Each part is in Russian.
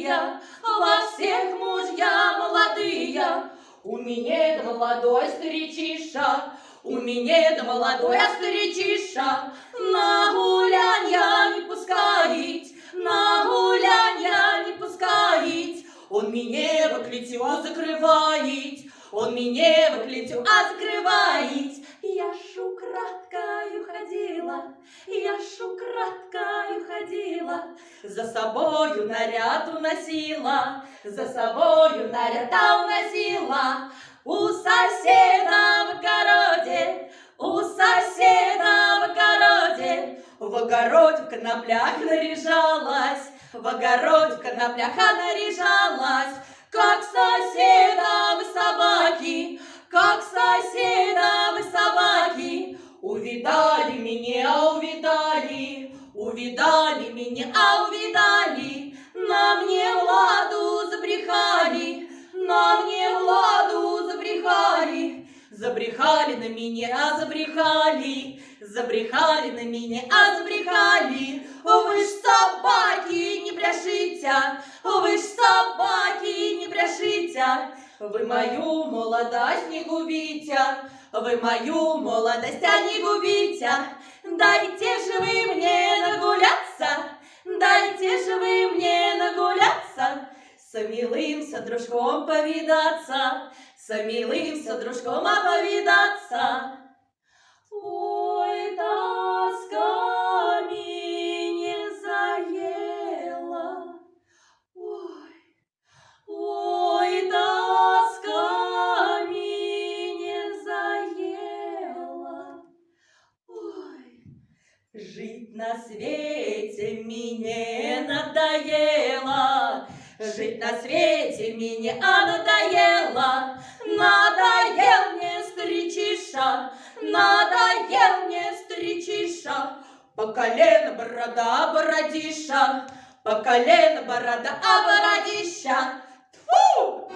молодые, во всех мужья молодые. У меня молодой старичиша, у меня молодой старичиша, на гулянья не пускает, на гулянья не пускает. Он меня в клетю закрывает, он меня в клетю закрывает. Я ж украдкою ходила, я ж украдкою ходила, за собою наряд уносила, за собою наряд уносила. У соседа в огороде, у соседа в огороде в коноплях наряжалась, в огороде в коноплях наряжалась. Как соседа вы собаки, как соседа вы собаки, увидали меня, увидали, увидали меня, увидали. На мне Владу забрехали, на мне Владу забрехали, забрехали на меня, забрехали, забрехали на меня, забрехали. Вы ж собаки не брешите, вы ж собаки не брешите, вы мою молодость не губите, вы мою молодость не губите. Дайте же вы мне нагуляться, дайте же вы мне нагуляться, с милым содружком повидаться, с милым содружком повидаться. Ой, тоска меня заела, ой, тоска меня заела, ой, жить на свете мне надоело, жить на свете мне надоело, надоел мне старичиша, надоел мне старичиша, по колено борода бородиша, по колено борода бородища. Тьфу!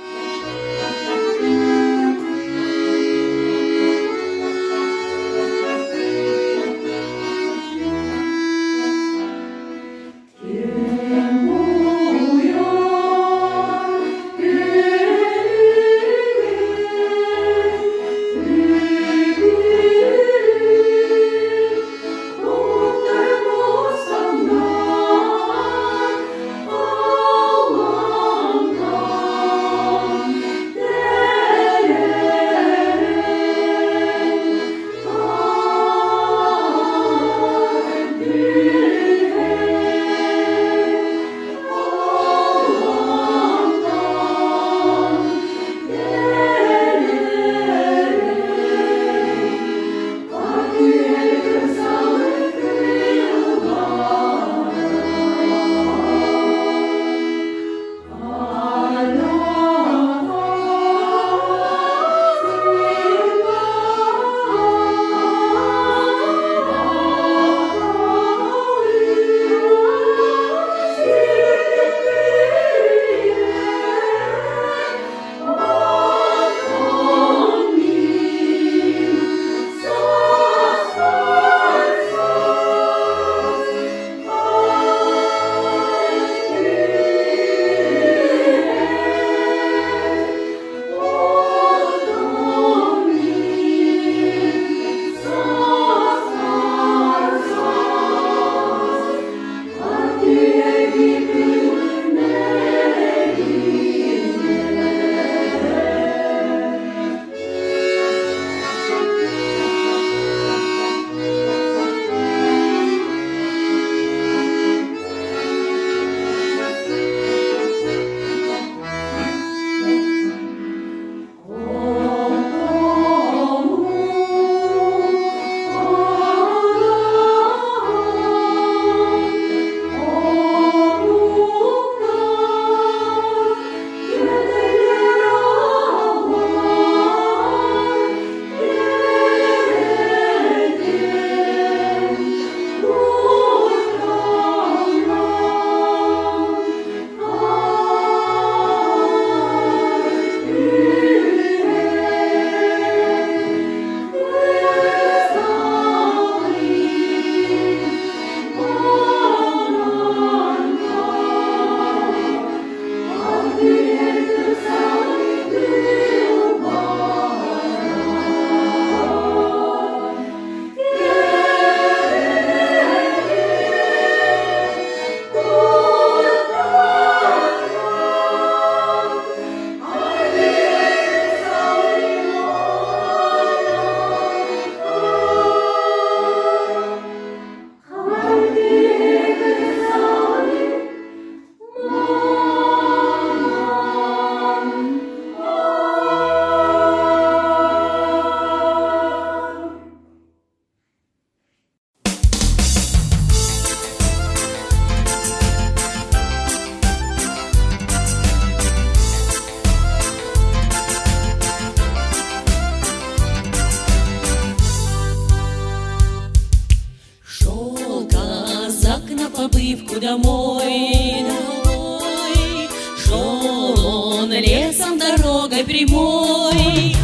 домой, домой. Шел он лесом дорогой прямой,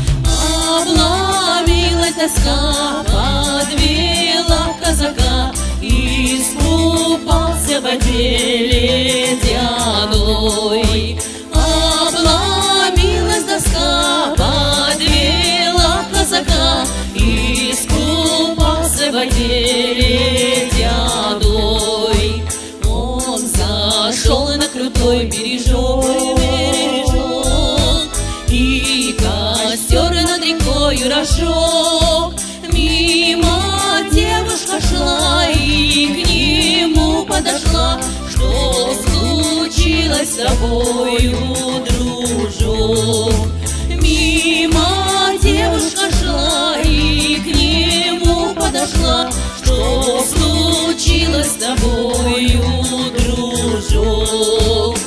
обломилась доска, подвела казака, искупался в воде ледяной. Обломилась доска, подвела казака, искупался в воде ледяной. Он зашел на крутой бережок, и костер над рекою разжег. Мимо девушка шла и к нему подошла: что случилось с тобою, дружок? Мимо девушка шла и к нему подошла: что случилось с тобою, дружок?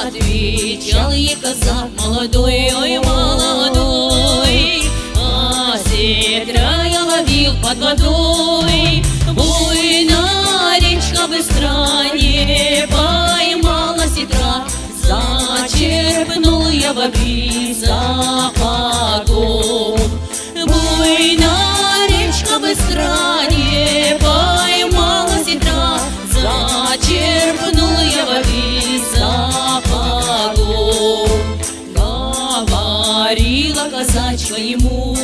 Отвечал ей казак молодой, ой, молодой, а сетра я ловил под водой. Буйная речка быстра, не поймала сетра, зачерпнул я воды сапогом. Буйная речка быстра, не поймала сетра, зачерпнул я воды сапогом. Говорила казачка ему: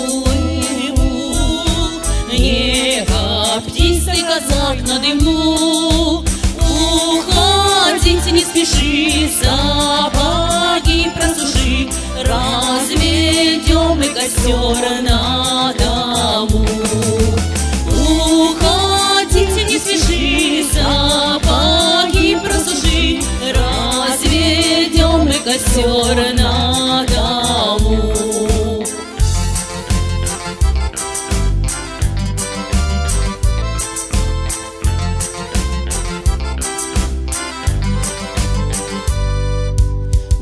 не коптись ты, казак, на дыму, уходить не спеши, сапоги просуши, разведем мы костер на дому. Уходить не спеши, сапоги просуши, разведем мы костер на дому.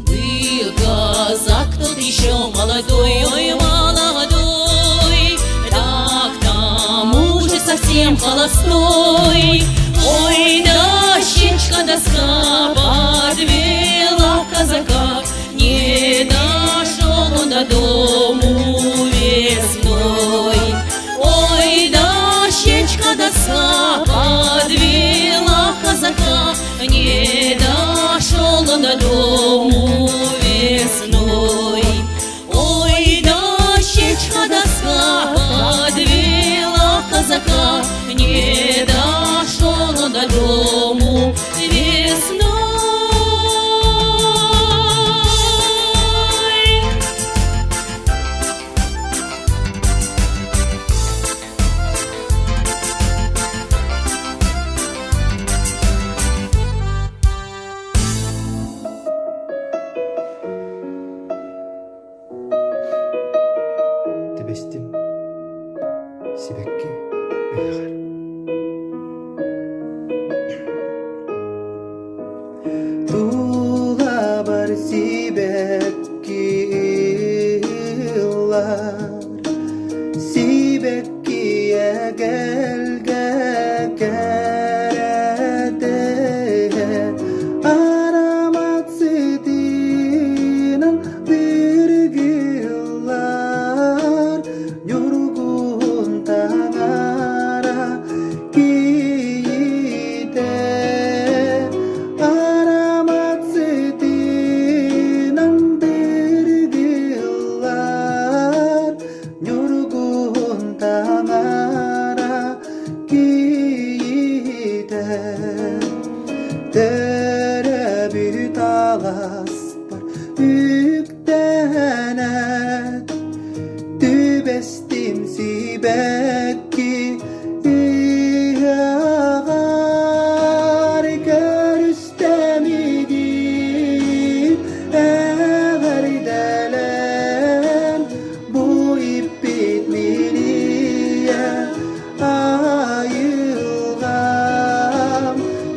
Был казак тот еще молодой, ой, молодой, так тому же совсем холостой. Ой, дощечка доска подвела казака, не дошел он до дому весной. Ой, дощечка доска подвела казака, не дошел он до дому весной. Ой, дощечка доска подвела казака, не дошел он до дому весной. Tebestim sibekki uygar. Tuğla var sibekki yıllar, sibekkiye gelge kerede, aramak istediğinin bir yıllar, yorgun tağara giyde. Aramak istediğinin bir yıllar, yorgun tağara giyde. Dere bir talas var yüklenet, tübestim sibekki iyagar, görüstemigi eğer delen, bu ip bitmeliye ayılgam.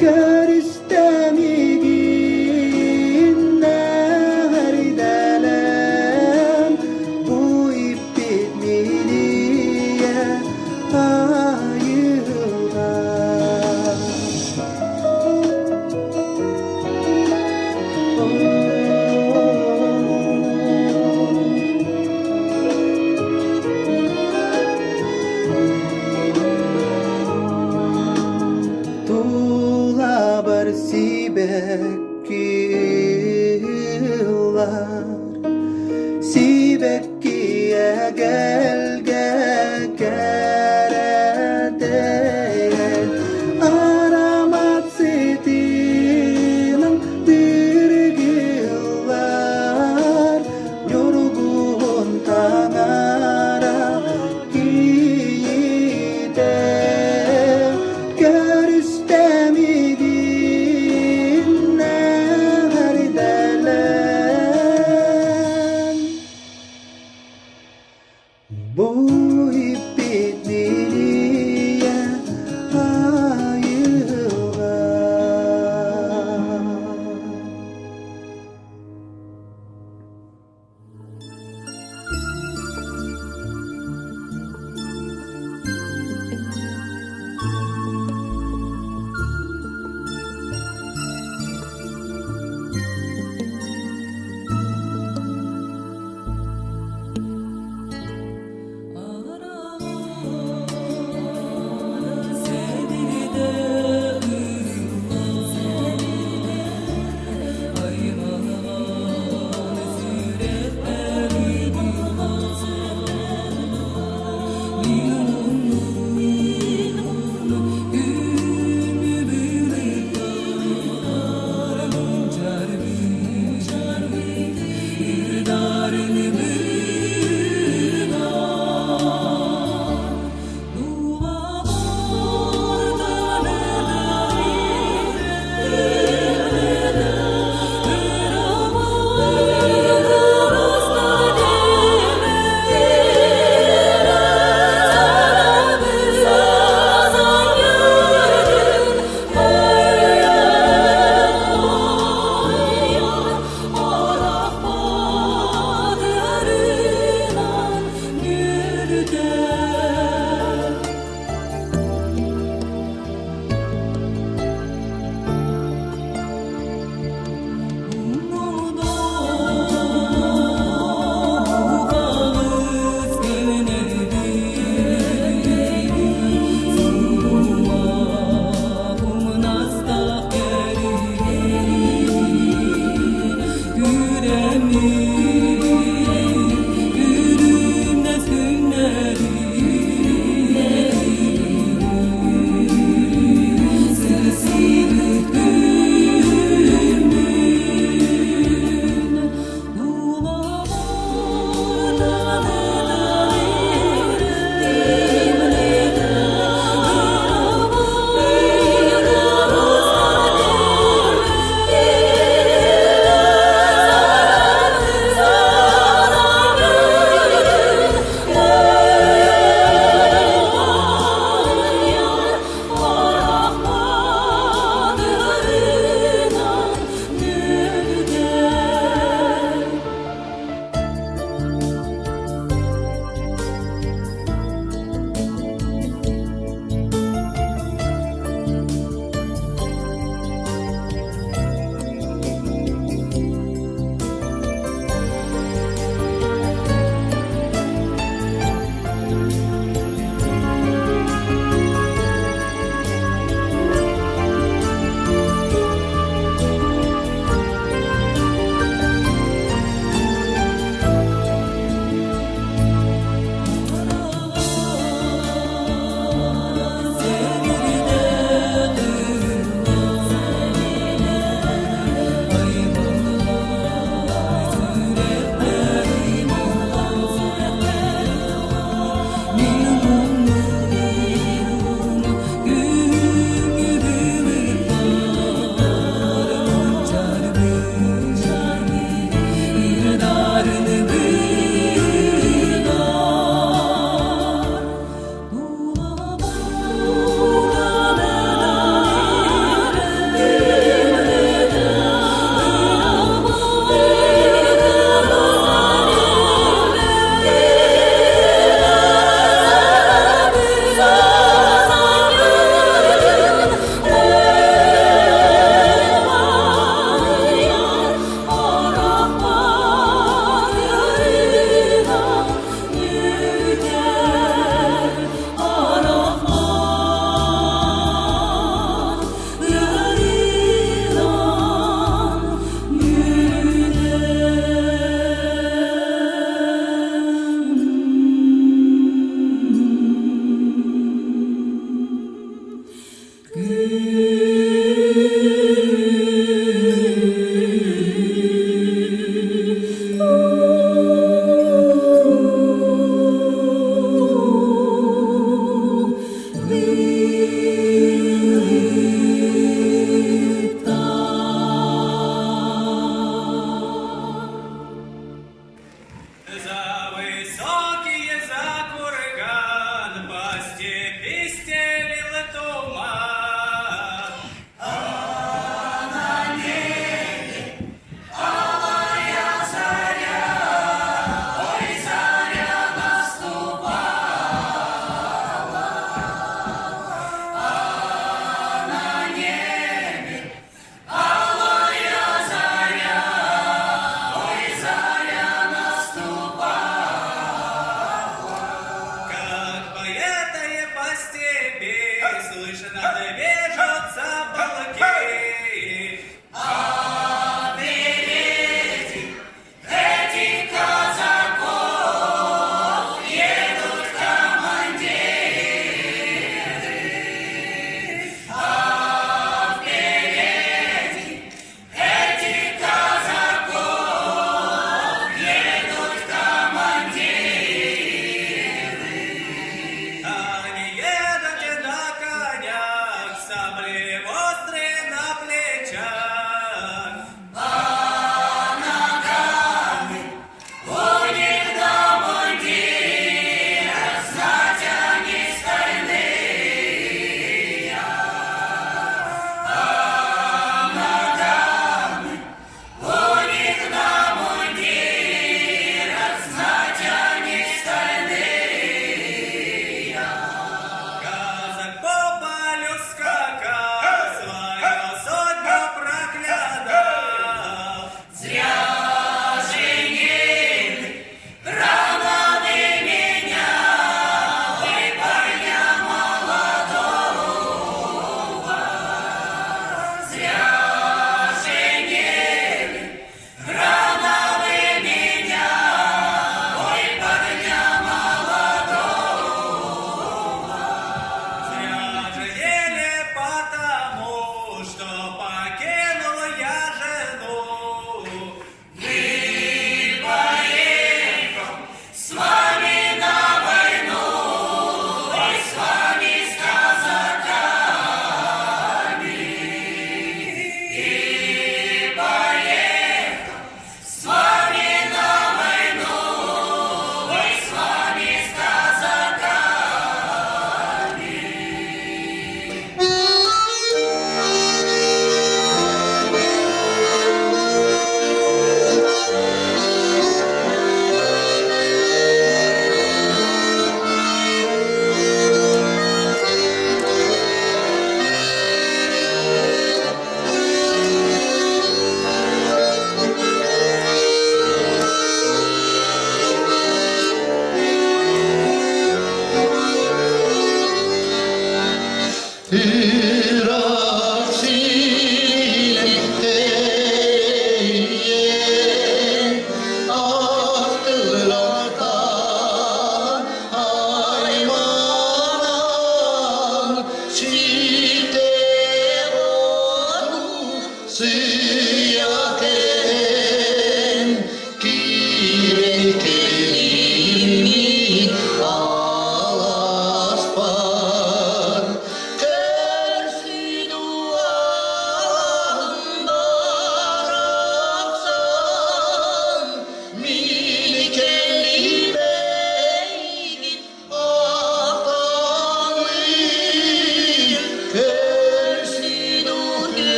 Görüstemigin bu ip bitmeye ayrılgan. За високие, за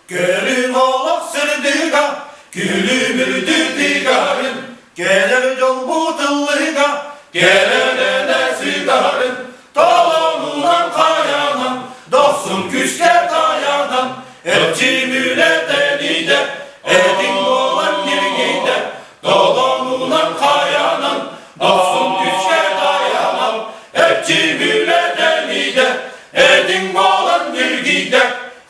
Gelin oğlak sırdıga, gülümür düdügarın, gelir yol bu tıllıga, gelene sigarın, dolanılan kayanan, dostum küske dayanan, elçimüle denide, edin olan girgide, dolanılan kayanan, dostum küske dayanan, elçimüle denide, edin olan girgide,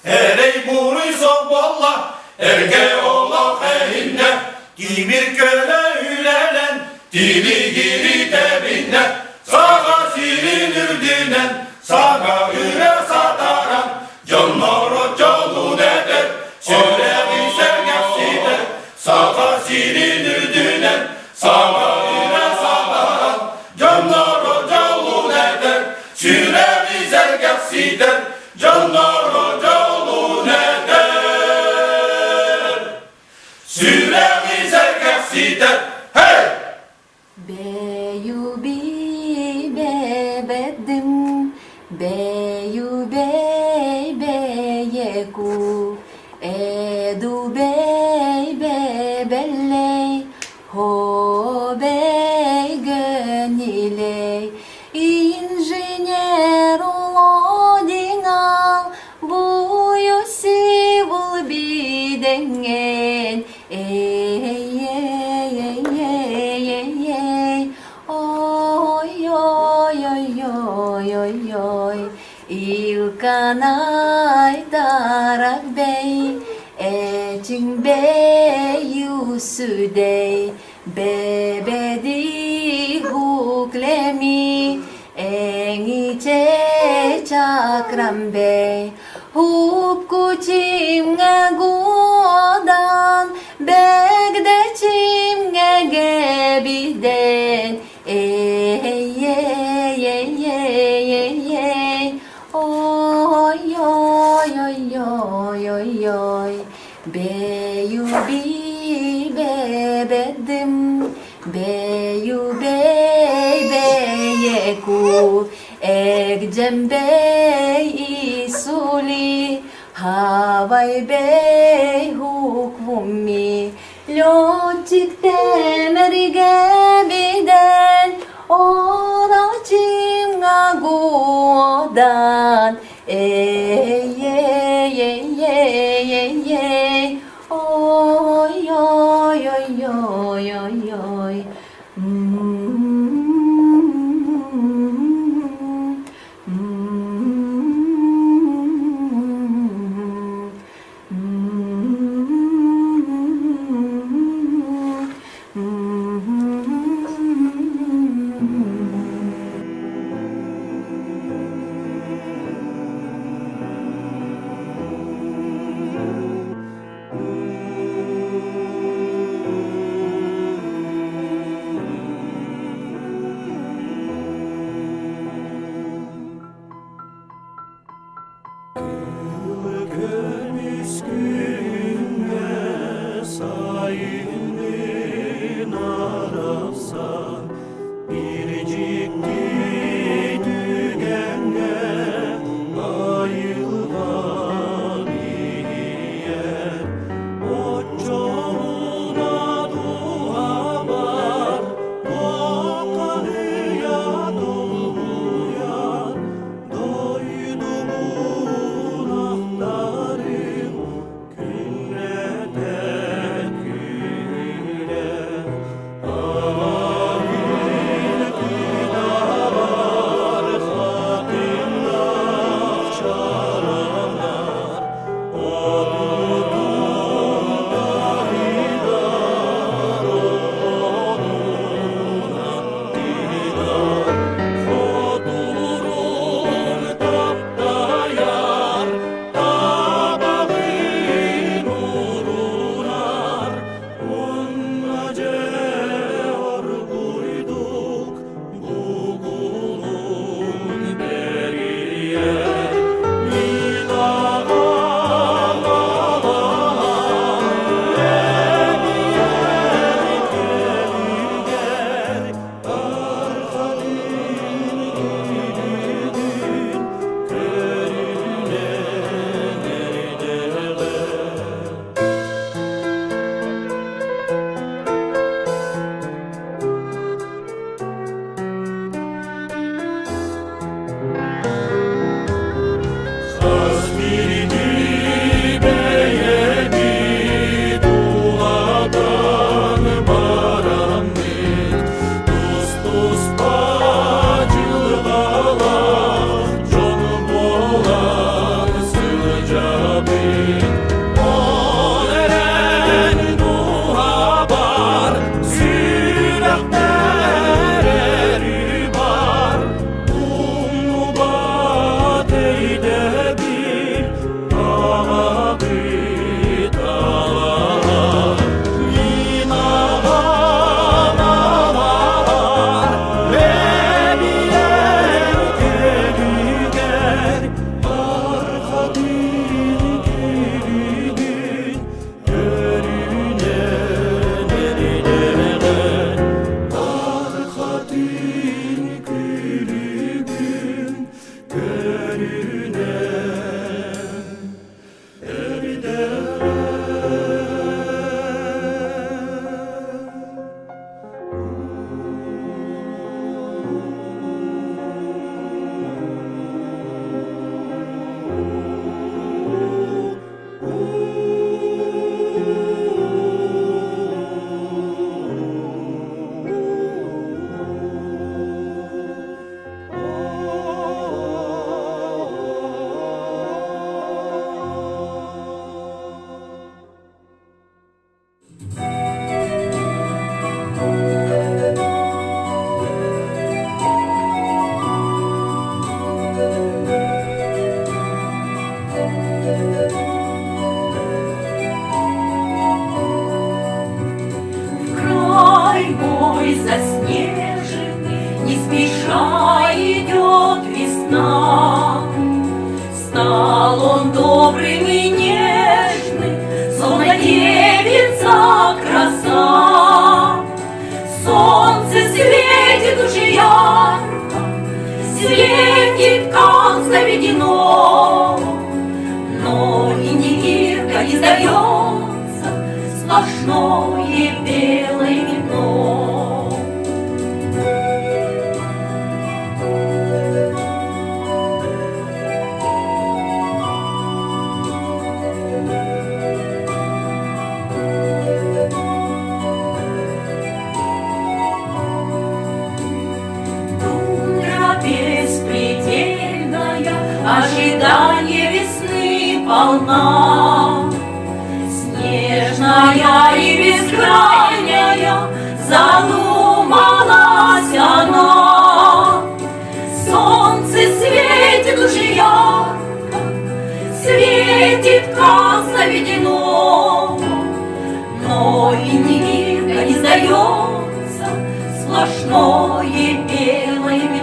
Erey buruysa valla, erge ola heyinde, Gimir köle ülelen, dili giri debinde, Sağa sirin ürdünen, sağa üre sataran, Canlara calun eder, şöyle bir sergefsidir, Sağa sirin ürdünen, sağa üre sataran, Canlara calun eder, şöyle bir sergefsidir, Canlara calun eder, Süremi sergefsidir, hey! Beyubi bebedim, beyu bey beyeku, edu bey bebelley, ho bey göniley, inженер olodinal, buyu sivul bidengen, Oy, oy, oy, oy, oy, oy. İlkanay darak bey, eçin bey yusudey, bebedi huklemi, engice çakram bey, hukkuçim godan, begdeçim gebiden, ey, ey, ey, ey, ey, ey. Oy, oy, oy, oy, oy, oy. Beyubi bebedim, beyu bey beyeku, Ekcem bey isuli, havay bey hukvumi, Loçik temerge biden, oracim gagodan, ey, ey, ey, ey, ey, ey. Oy, oy, oy, oy, oy, oy. светит, как заведено, но индигирка не сдается, сплошное белое вино. Беспредельная, ожидание весны полна, снежная и бескрайняя, задумалась она. Солнце светит уже ярко, светит, как заведено, но индигирка не сдается, сплошное белое вино.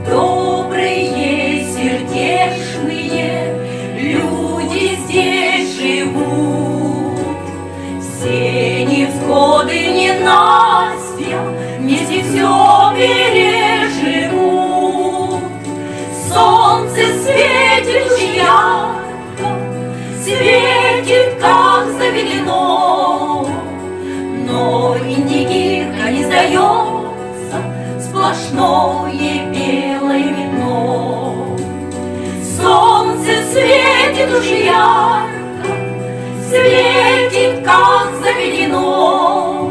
Добрые, сердечные люди здесь живут, все невзгоды, ненастья вместе все переживут. Солнце светит уж ярко, светит, как заведено, но индигирка не сдается, сплошное белое вино. Солнце светит уж ярко, светит, как заведено,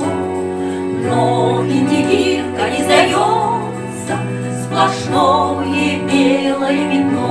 но индигирка не сдается, сплошное белое вино.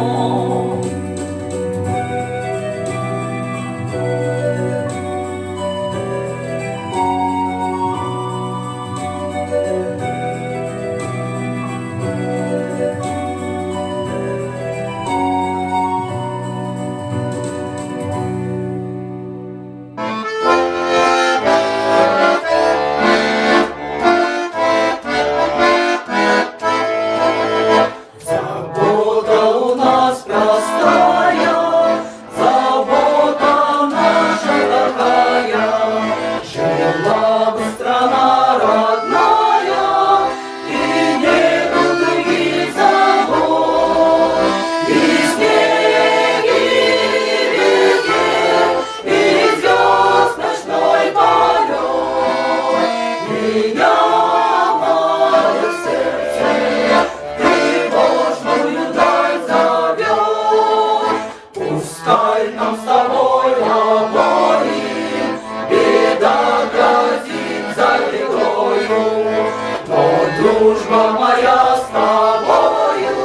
Дружба моя с тобою,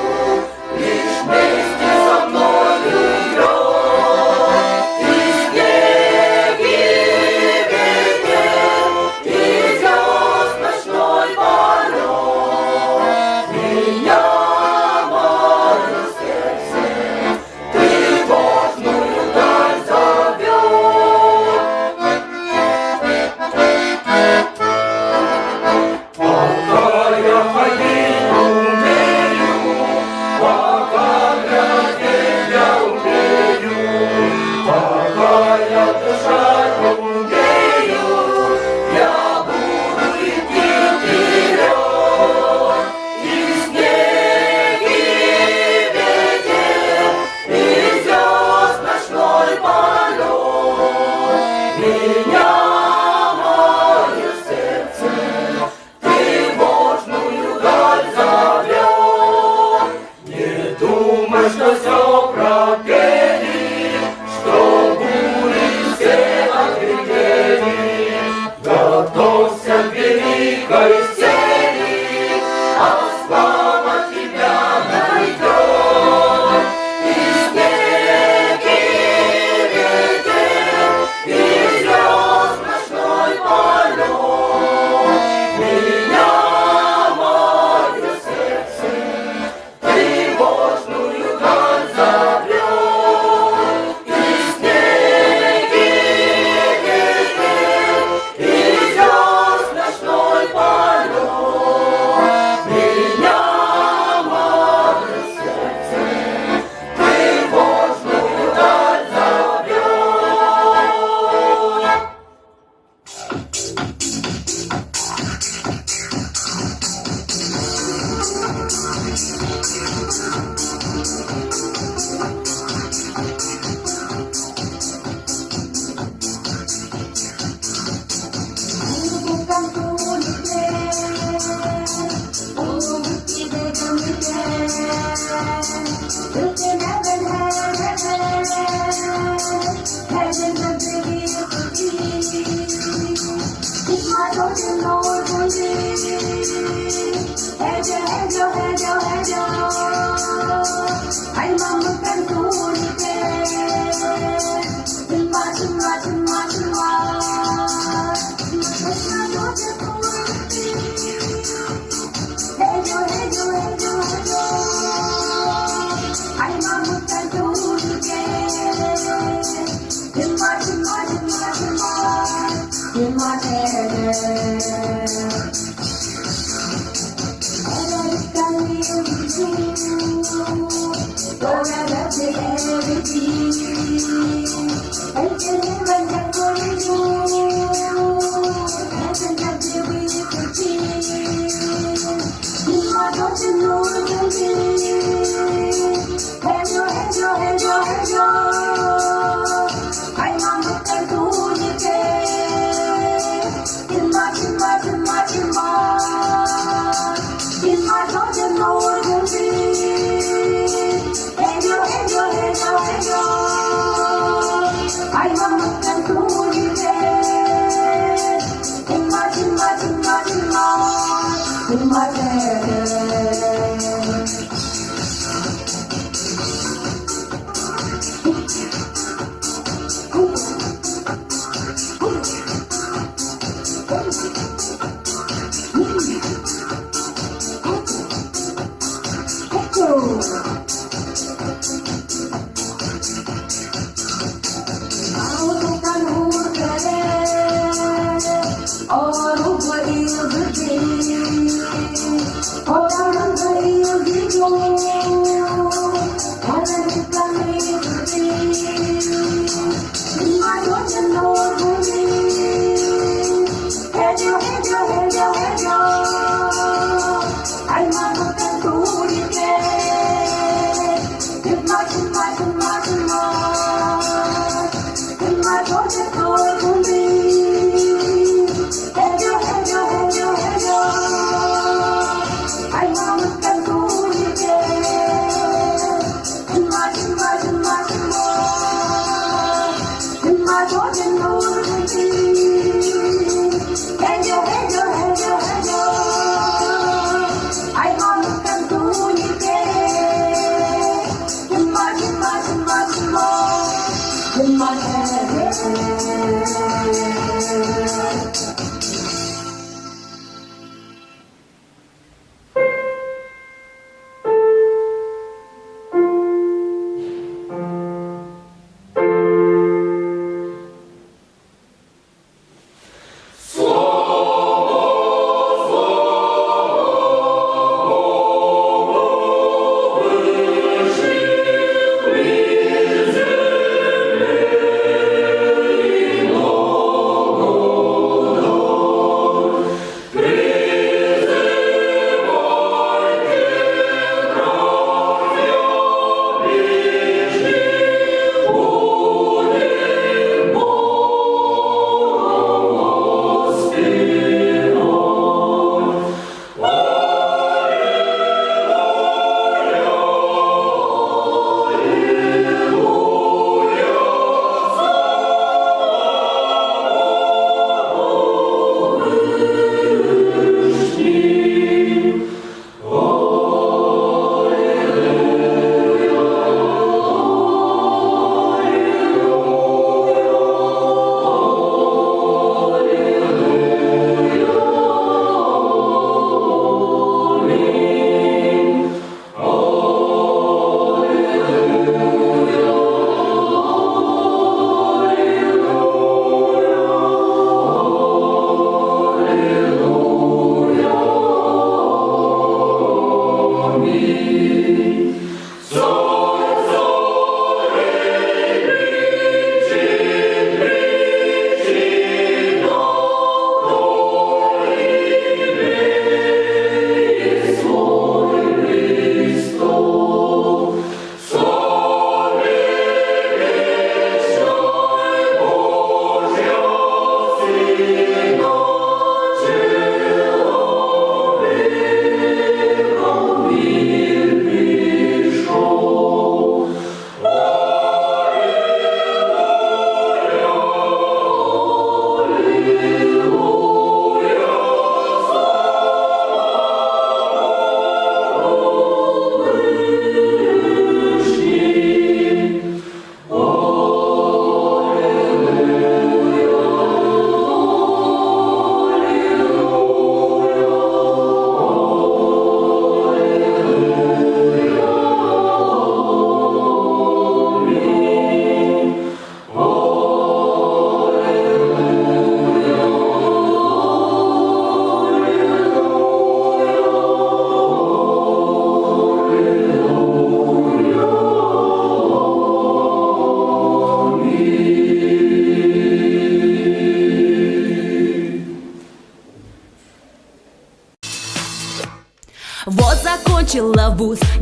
лишь вместе со мною идет. И снеги ветер, и звезд ночной полет. Меня, мое сердце, тревожную даль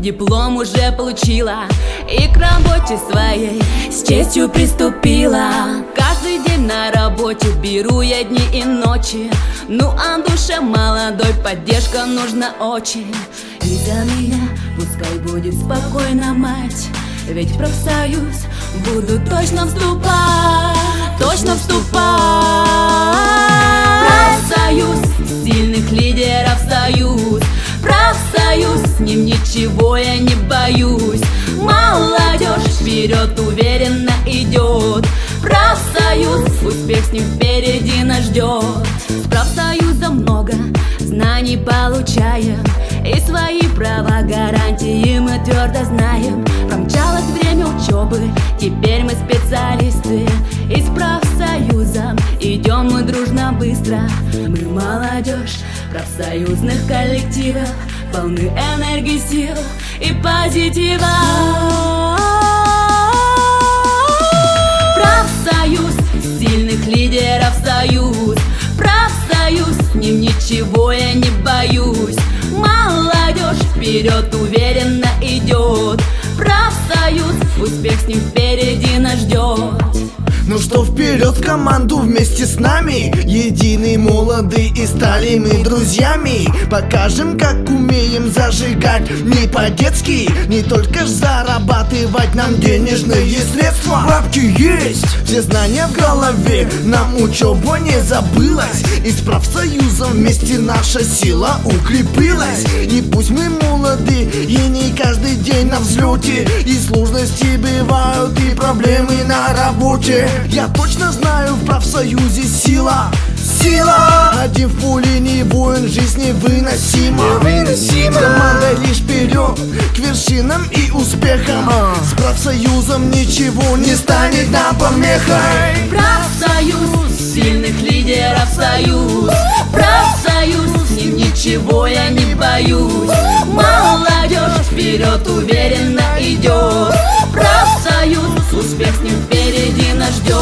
диплом уже получила и к работе своей с честью приступила. Каждый день на работе беру я дни и ночи, ну а душе молодой поддержка нужна очень. И за меня пускай будет спокойно мать, ведь в профсоюз буду точно вступать, точно вступать. Профсоюз сильных лидеров союз, профсоюз, с ним ничего я не боюсь. Молодежь вперед уверенно идет, профсоюз, успех с ним впереди нас ждет. С профсоюзом много знаний получаем, и свои права, гарантии мы твердо знаем. Промчалось время учебы, теперь мы специалисты, и с профсоюзом идем мы дружно быстро. Мы молодежь профсоюзных коллективов, полны энергии, сил и позитива. Профсоюз сильных лидеров союз, профсоюз, с ним ничего я не боюсь. Молодежь вперед уверенно идет, профсоюз, успех с ним впереди нас ждет. Ну что, вперед в команду вместе с нами, единые, молодые и стали мы друзьями. Покажем, как умеем зажигать не по-детски, не только ж зарабатывать нам денежные средства. Бабки есть, все знания в голове, нам учеба не забылась, и с профсоюзом вместе наша сила укрепилась. И пусть мы молоды и не каждый день на взлете, и сложности бывают, и проблемы на работе. Я точно знаю, в профсоюзе сила, сила. Один в поле не воин, жизнь невыносима. С командой лишь вперед, к вершинам и успехам. С профсоюзом ничего не станет нам помехой. Профсоюз сильных лидеров союз, профсоюз, с ним ничего я не боюсь. Молодежь вперед уверенно идет, профсоюз, успех с ним впереди нас ждет.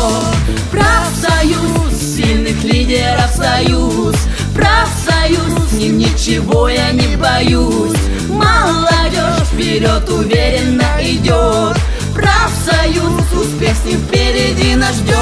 Профсоюз сильных лидеров союз, профсоюз, с ним ничего я не боюсь. Молодежь вперед уверенно идет, профсоюз, успех с ним впереди нас ждет.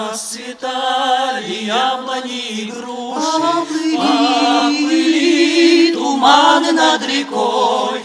Расцветали яблони и груши, поплыли туманы над рекой.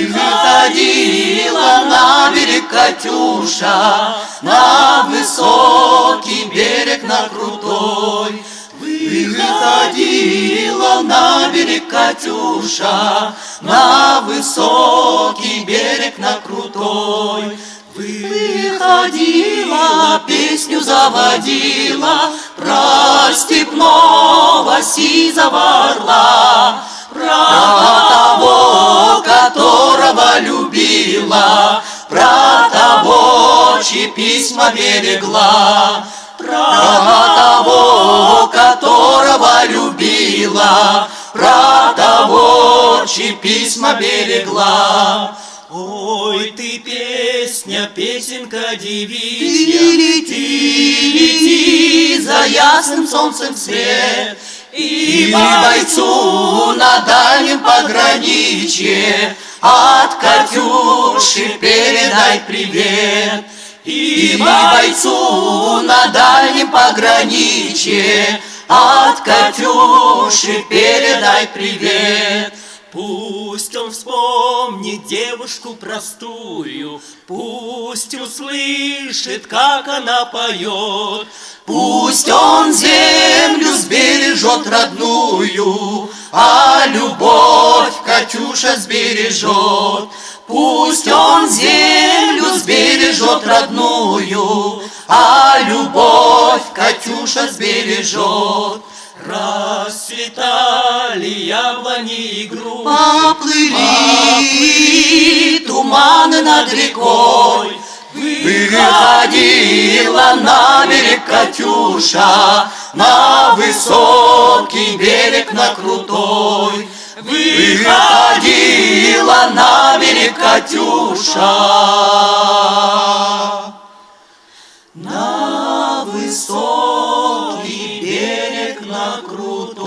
Выходила на берег Катюша, на высокий берег, на крутой. Выходила на берег Катюша, на высокий берег, на крутой. Выходила, песню заводила про степного сизого орла, про того, которого любила, про того, чьи письма берегла, про того, которого любила, про того, чьи письма берегла. Ой, ты песня, песенка девичья, ты лети за ясным солнцем свет, и бойцу на дальнем пограничье от Катюши передай привет. И бойцу на дальнем пограничье от Катюши передай привет. Пусть он вспомнит девушку простую, пусть услышит, как она поет. Пусть он землю сбережет родную, а любовь Катюша сбережет. Пусть он землю сбережет родную, а любовь Катюша сбережет. Расцветали яблони и груши, поплыли туманы над рекой. Выходила на берег Катюша, на высокий берег, на крутой. Выходила на берег Катюша, на высокий берег, на крутой.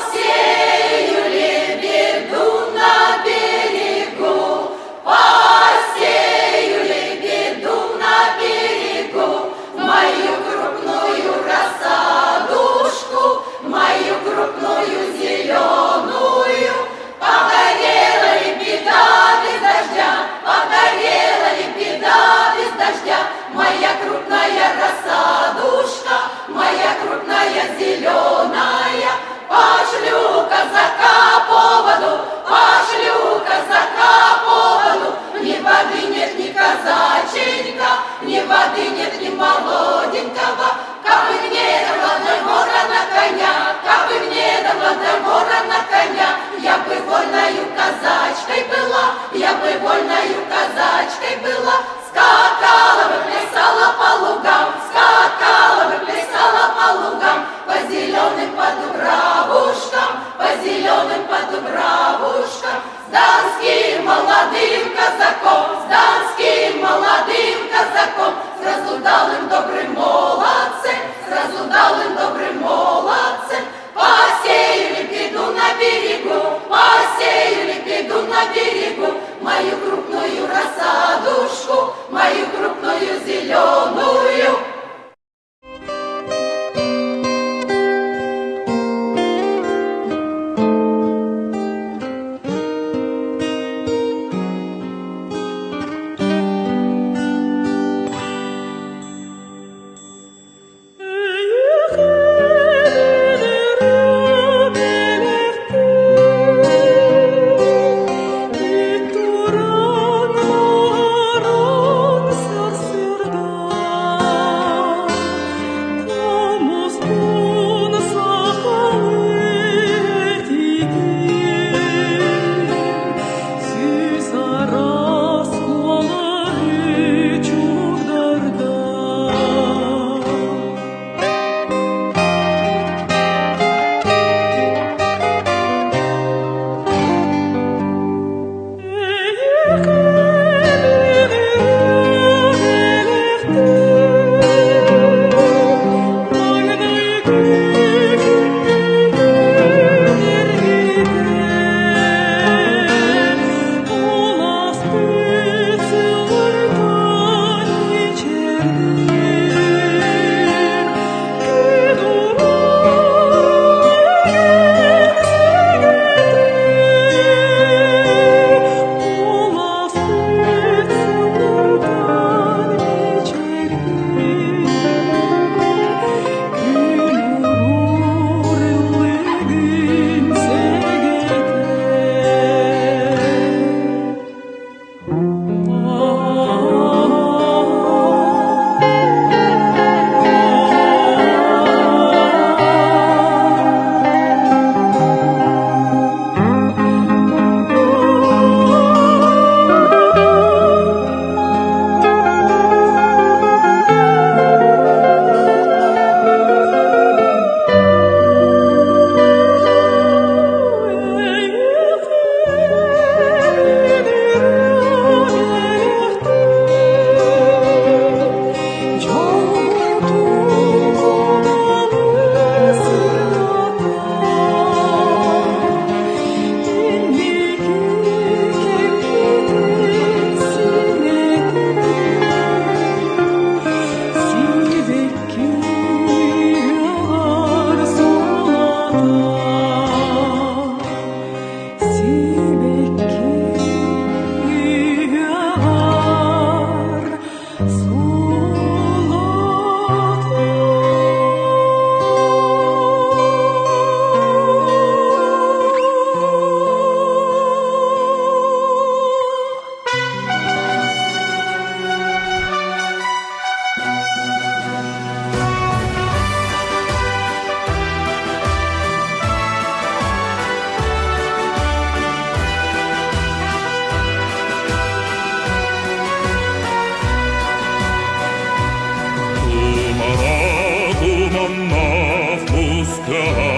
Посею лебеду на берегу, посею лебеду на берегу, мою крупную рассадушку, мою крупную зеленую. Погорела лебеда без дождя, погорела лебеда без дождя, моя крупная рассадушка, моя крупная зеленая. Пошлю казака по воду, пошлю казака по воду. Ни воды нет, ни казаченька, ни воды нет, ни молоденького. Кабы мне дала гора на коня, кабы мне дала гора на коня, я бы вольною казачкой была, я бы вольною казачкой была. Скакала бы, плясала по лугам, скакала бы, плясала по лугам, по зеленым по дубравушкам, по зеленым по дубравушкам. С донским молодым казаком, с донским молодым казаком, с она впускает.